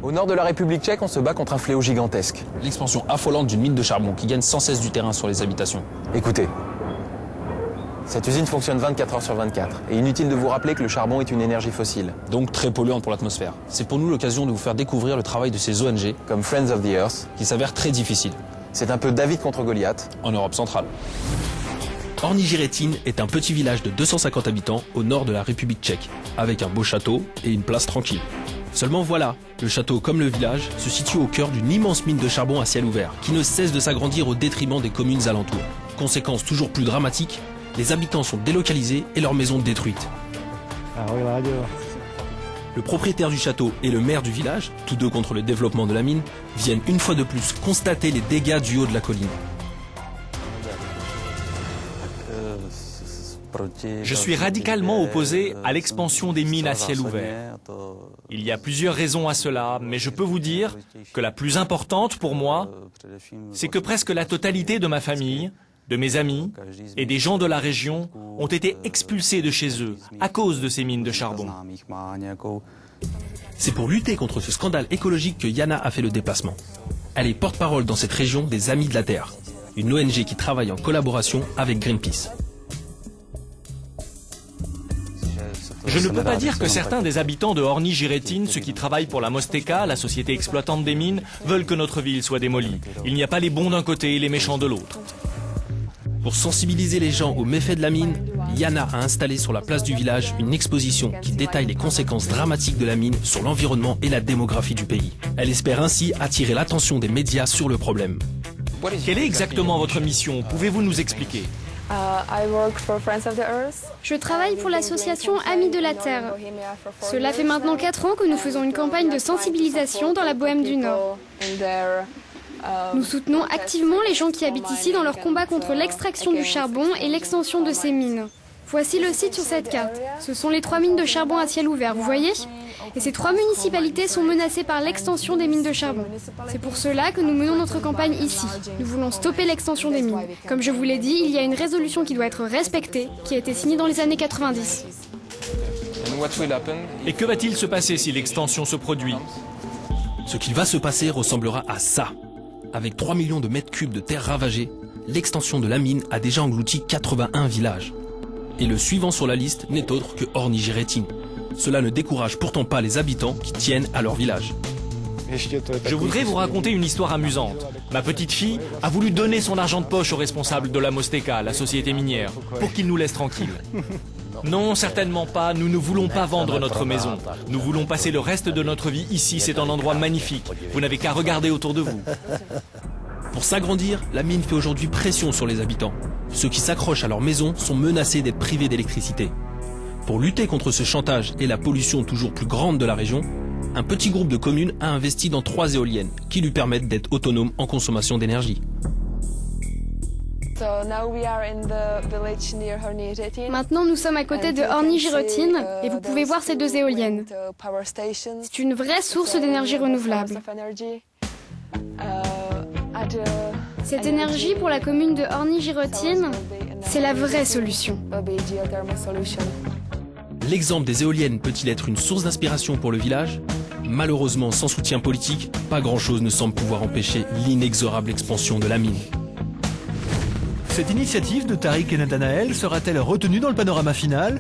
Au nord de la République tchèque, on se bat contre un fléau gigantesque. L'expansion affolante d'une mine de charbon qui gagne sans cesse du terrain sur les habitations. Écoutez, cette usine fonctionne 24 heures sur 24. Et inutile de vous rappeler que le charbon est une énergie fossile. Donc très polluante pour l'atmosphère. C'est pour nous l'occasion de vous faire découvrir le travail de ces ONG, Comme Friends of the Earth, qui s'avère très difficile, c'est un peu David contre Goliath. en Europe centrale. Orní Jiřetín est un petit village de 250 habitants au nord de la République tchèque, avec un beau château et une place tranquille. Seulement voilà, le château comme le village se situe au cœur d'une immense mine de charbon à ciel ouvert, qui ne cesse de s'agrandir au détriment des communes alentours. Conséquence toujours plus dramatique, les habitants sont délocalisés et leurs maisons détruites. Le propriétaire du château et le maire du village, tous deux contre le développement de la mine, viennent une fois de plus constater les dégâts du haut de la colline. Je suis radicalement opposé à l'expansion des mines à ciel ouvert. Il y a plusieurs raisons à cela, mais je peux vous dire que la plus importante pour moi, c'est que presque la totalité de ma famille, de mes amis et des gens de la région ont été expulsés de chez eux à cause de ces mines de charbon. C'est pour lutter contre ce scandale écologique que Jana a fait le déplacement. Elle est porte-parole dans cette région des Amis de la Terre, une ONG qui travaille en collaboration avec Greenpeace. Je ne peux pas dire que certains des habitants de Orní Jiřetín, ceux qui travaillent pour la Mosteka, la société exploitante des mines, veulent que notre ville soit démolie. Il n'y a pas les bons d'un côté et les méchants de l'autre. Pour sensibiliser les gens aux méfaits de la mine, Jana a installé sur la place du village une exposition qui détaille les conséquences dramatiques de la mine sur l'environnement et la démographie du pays. Elle espère ainsi attirer l'attention des médias sur le problème. Quelle est exactement votre mission? Pouvez-vous nous expliquer? Je travaille pour l'association Amis de la Terre. Cela fait maintenant 4 ans que nous faisons une campagne de sensibilisation dans la Bohème du Nord. Nous soutenons activement les gens qui habitent ici dans leur combat contre l'extraction du charbon et l'extension de ces mines. Voici le site sur cette carte. Ce sont les 3 mines de charbon à ciel ouvert, vous voyez? Et ces 3 municipalités sont menacées par l'extension des mines de charbon. C'est pour cela que nous menons notre campagne ici. Nous voulons stopper l'extension des mines. Comme je vous l'ai dit, il y a une résolution qui doit être respectée, qui a été signée dans les années 90. Et que va-t-il se passer si l'extension se produit? Ce qu'il va se passer ressemblera à ça. Avec 3 millions de mètres cubes de terre ravagée, l'extension de la mine a déjà englouti 81 villages. Et le suivant sur la liste n'est autre que Orní Jiřetín. Cela ne décourage pourtant pas les habitants qui tiennent à leur village. Je voudrais vous raconter une histoire amusante. Ma petite fille a voulu donner son argent de poche au responsable de la Mosteka, la société minière, pour qu'il nous laisse tranquilles. Non, certainement pas, nous ne voulons pas vendre notre maison. Nous voulons passer le reste de notre vie ici, c'est un endroit magnifique. Vous n'avez qu'à regarder autour de vous. Pour s'agrandir, la mine fait aujourd'hui pression sur les habitants. Ceux qui s'accrochent à leur maison sont menacés d'être privés d'électricité. Pour lutter contre ce chantage et la pollution toujours plus grande de la région, un petit groupe de communes a investi dans 3 éoliennes qui lui permettent d'être autonomes en consommation d'énergie. Maintenant, nous sommes à côté de Orní Jiřetín et vous pouvez voir ces 2 éoliennes. C'est une vraie source d'énergie renouvelable. Cette énergie pour la commune de Orní Jiřetín, c'est la vraie solution. L'exemple des éoliennes peut-il être une source d'inspiration pour le village? Malheureusement, sans soutien politique, pas grand-chose ne semble pouvoir empêcher l'inexorable expansion de la mine. Cette initiative de Tariq et Nathanaël sera-t-elle retenue dans le panorama final?